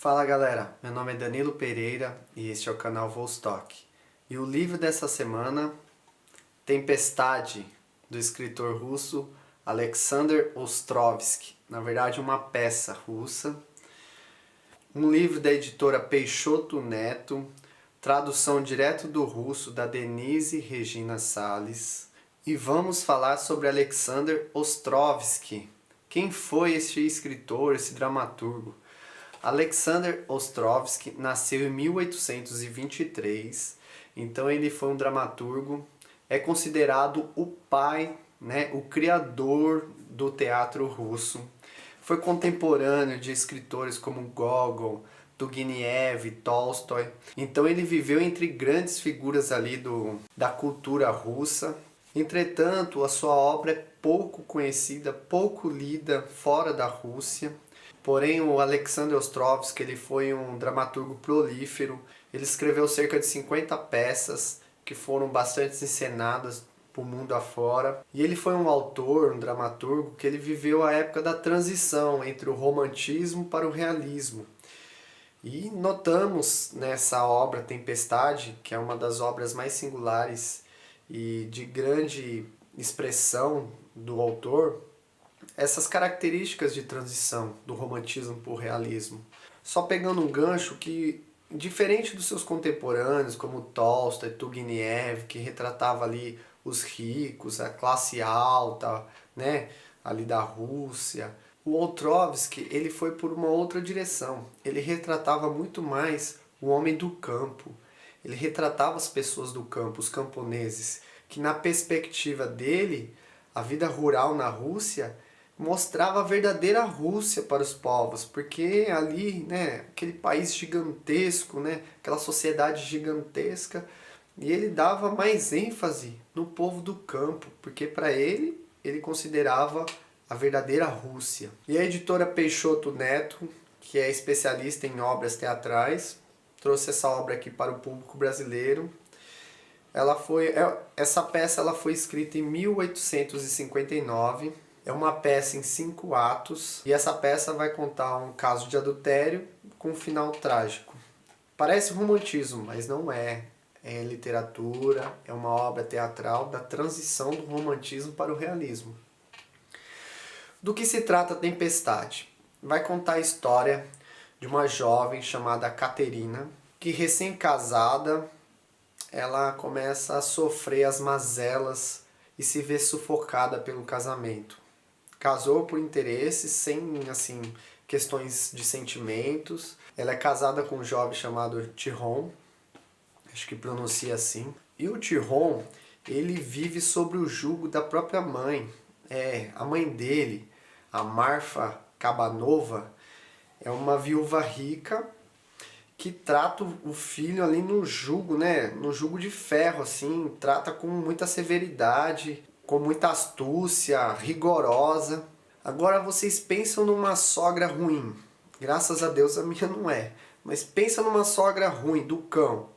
Fala galera, meu nome é Danilo Pereira e este é o canal Vostok. E o livro dessa semana, Tempestade, do escritor russo Alexander Ostrovsky. Na verdade, uma peça russa. Um livro da editora Peixoto Neto, tradução direto do russo da Denise Regina Salles. E vamos falar sobre Alexander Ostrovsky. Quem foi esse escritor, esse dramaturgo? Alexander Ostrovsky nasceu em 1823, então ele foi um dramaturgo, é considerado o pai, o criador do teatro russo. Foi contemporâneo de escritores como Gogol, Turgenev, Tolstói. Então ele viveu entre grandes figuras ali da cultura russa. Entretanto, a sua obra é pouco conhecida, pouco lida fora da Rússia. Porém, o Alexander Ostrovsky ele foi um dramaturgo prolífero. Ele escreveu cerca de 50 peças que foram bastante encenadas por mundo afora. E ele foi um autor, um dramaturgo, que ele viveu a época da transição entre o romantismo para o realismo. E notamos nessa obra Tempestade, que é uma das obras mais singulares e de grande expressão do autor, essas características de transição do romantismo para o realismo. Só pegando um gancho que, diferente dos seus contemporâneos, como Tolstói, Turgenev, que retratava ali os ricos, a classe alta, ali da Rússia, o Ostrovsky ele foi por uma outra direção. Ele retratava muito mais o homem do campo. Ele retratava as pessoas do campo, os camponeses, que na perspectiva dele, a vida rural na Rússia mostrava a verdadeira Rússia para os povos, porque ali, aquele país gigantesco, aquela sociedade gigantesca, e ele dava mais ênfase no povo do campo, porque para ele considerava a verdadeira Rússia. E a editora Peixoto Neto, que é especialista em obras teatrais, trouxe essa obra aqui para o público brasileiro. Essa peça ela foi escrita em 1859. É uma peça em 5 atos e essa peça vai contar um caso de adultério com um final trágico. Parece romantismo, mas não é. É literatura, é uma obra teatral da transição do romantismo para o realismo. Do que se trata Tempestade? Vai contar a história de uma jovem chamada Caterina, que recém-casada, ela começa a sofrer as mazelas e se vê sufocada pelo casamento. Casou por interesse, sem questões de sentimentos. Ela é casada com um jovem chamado Tiron, acho que pronuncia assim. E o Tiron, ele vive sob o jugo da própria mãe. A mãe dele, a Marfa Kabanova, é uma viúva rica que trata o filho ali no jugo, no jugo de ferro, assim, trata com muita severidade, com muita astúcia, rigorosa. Agora vocês pensam numa sogra ruim. Graças a Deus a minha não é. Mas pensa numa sogra ruim, do cão.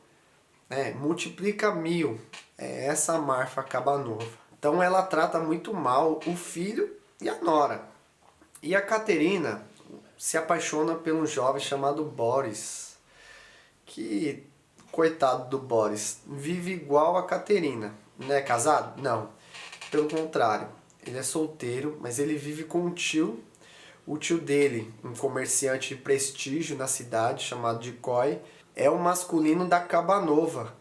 Multiplica 1000. É essa Marfa Kabanova. Então ela trata muito mal o filho e a nora. E a Caterina se apaixona por um jovem chamado Boris. Que, coitado do Boris, vive igual a Caterina. Não é casado? Não. Pelo contrário, ele é solteiro, mas ele vive com um tio. O tio dele, um comerciante de prestígio na cidade, chamado de Koi, é o masculino da Kabanova,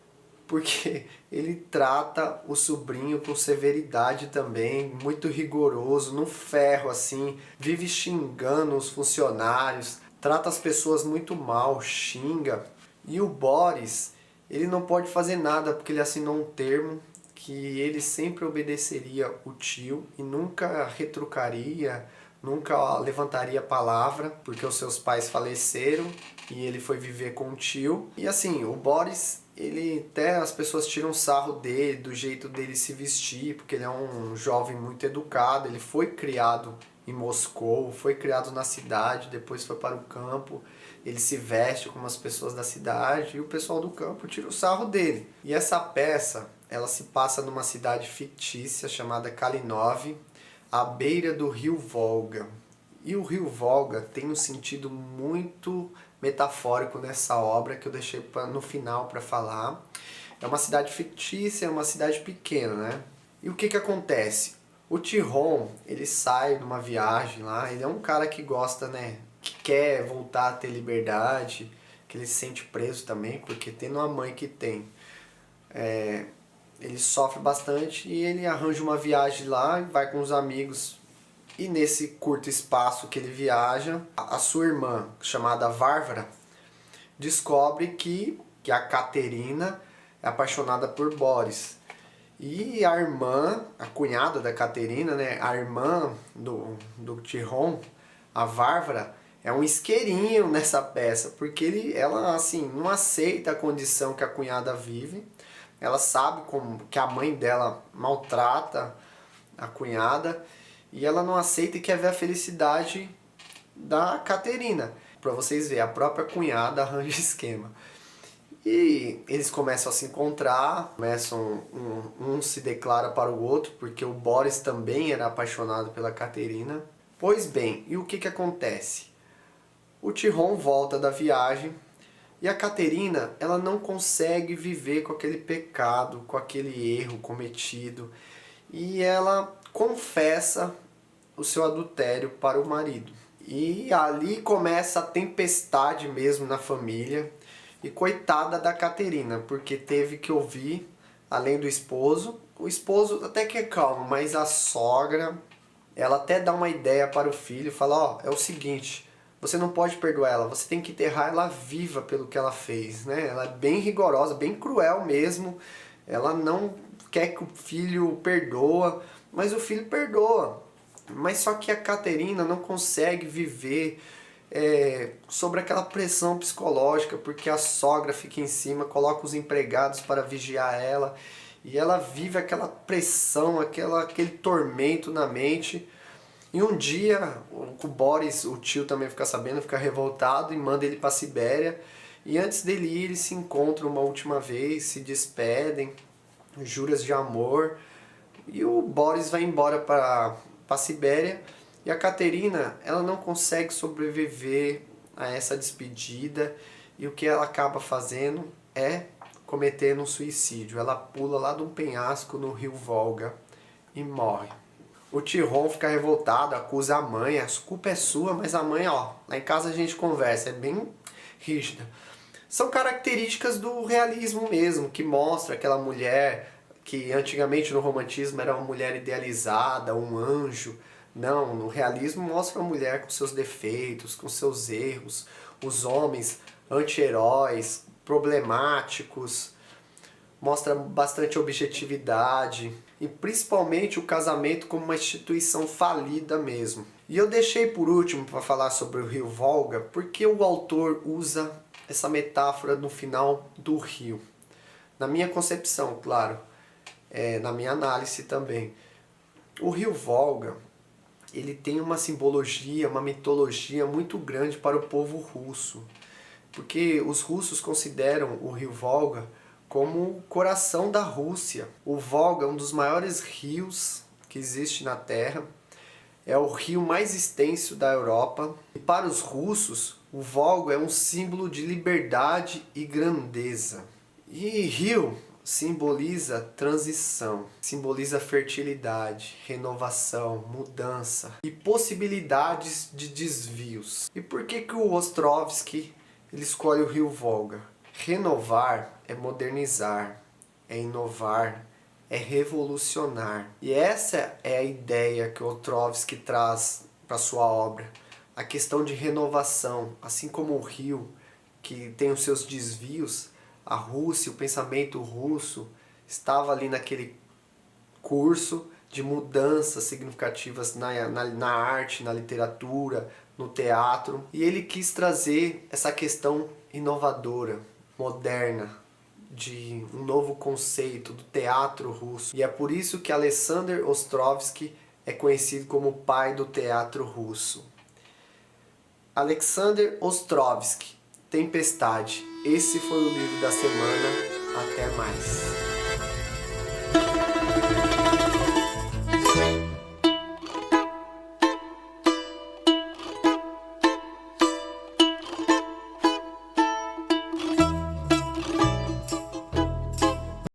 porque ele trata o sobrinho com severidade também, muito rigoroso, no ferro assim, vive xingando os funcionários, trata as pessoas muito mal, xinga. E o Boris, ele não pode fazer nada porque ele assinou um termo que ele sempre obedeceria o tio e nunca retrucaria, nunca levantaria palavra, porque os seus pais faleceram e ele foi viver com o tio. E assim, o Boris, ele até as pessoas tiram sarro dele, do jeito dele se vestir, porque ele é um jovem muito educado, ele foi criado em Moscou, foi criado na cidade, depois foi para o campo, ele se veste como as pessoas da cidade e o pessoal do campo tira o sarro dele. E essa peça, ela se passa numa cidade fictícia chamada Kalinov, à beira do rio Volga. E o rio Volga tem um sentido muito metafórico nessa obra que eu deixei no final para falar. É uma cidade fictícia, é uma cidade pequena, né? E o que que acontece? O Tihon, ele sai numa viagem lá, ele é um cara que gosta, né? Que quer voltar a ter liberdade, que ele se sente preso também, porque tendo a mãe que tem, ele sofre bastante e ele arranja uma viagem lá, vai com os amigos. E nesse curto espaço que ele viaja, a sua irmã, chamada Varvara, descobre que a Caterina é apaixonada por Boris. E a irmã, a cunhada da Caterina, né, a irmã do Tihon, a Varvara, é um isqueirinho nessa peça, porque ela assim, não aceita a condição que a cunhada vive. Ela sabe que a mãe dela maltrata a cunhada, e ela não aceita e quer ver a felicidade da Caterina. Pra vocês verem, a própria cunhada arranja esquema. E eles começam a se encontrar, um se declara para o outro, porque o Boris também era apaixonado pela Caterina. Pois bem, e o que que acontece? O Tihon volta da viagem e a Caterina, ela não consegue viver com aquele pecado, com aquele erro cometido. E ela confessa o seu adultério para o marido. E ali começa a tempestade mesmo na família. E coitada da Caterina, porque teve que ouvir, além do esposo, o esposo até que é calmo, mas a sogra, ela até dá uma ideia para o filho, fala, ó, é o seguinte, você não pode perdoar ela, você tem que enterrar ela viva pelo que ela fez, né? Ela é bem rigorosa, bem cruel mesmo, ela não quer que o filho perdoa, mas o filho perdoa. Mas só que a Caterina não consegue viver sobre aquela pressão psicológica, porque a sogra fica em cima, coloca os empregados para vigiar ela, e ela vive aquela pressão, aquele tormento na mente. E um dia o Boris, o tio também fica sabendo, fica revoltado e manda ele para a Sibéria. E antes dele ir, eles se encontram uma última vez, se despedem, juras de amor. E o Boris vai embora para a Sibéria. E a Caterina, ela não consegue sobreviver a essa despedida. E o que ela acaba fazendo é cometendo um suicídio. Ela pula lá de um penhasco no rio Volga e morre. O Tihon fica revoltado, acusa a mãe, a culpa é sua, mas a mãe, ó, lá em casa a gente conversa, é bem rígida. São características do realismo mesmo, que mostra aquela mulher que antigamente no romantismo era uma mulher idealizada, um anjo. Não, no realismo mostra a mulher com seus defeitos, com seus erros, os homens anti-heróis, problemáticos, mostra bastante objetividade e principalmente o casamento como uma instituição falida mesmo. E eu deixei por último para falar sobre o rio Volga porque o autor usa essa metáfora no final do rio. Na minha concepção, claro, na minha análise também. O rio Volga, ele tem uma simbologia, uma mitologia muito grande para o povo russo. Porque os russos consideram o rio Volga como o coração da Rússia. O Volga é um dos maiores rios que existe na Terra. É o rio mais extenso da Europa. E para os russos, o Volga é um símbolo de liberdade e grandeza. E rio simboliza transição, simboliza fertilidade, renovação, mudança e possibilidades de desvios. E por que o Ostrovsky ele escolhe o rio Volga? Renovar é modernizar, é inovar, é revolucionar. E essa é a ideia que o Ostrovsky traz para sua obra. A questão de renovação, assim como o rio que tem os seus desvios, a Rússia, o pensamento russo estava ali naquele curso de mudanças significativas na arte, na literatura, no teatro. E ele quis trazer essa questão inovadora, moderna, de um novo conceito do teatro russo. E é por isso que Alexander Ostrovsky é conhecido como o pai do teatro russo. Alexander Ostrovsky, Tempestade. Esse foi o livro da semana. Até mais.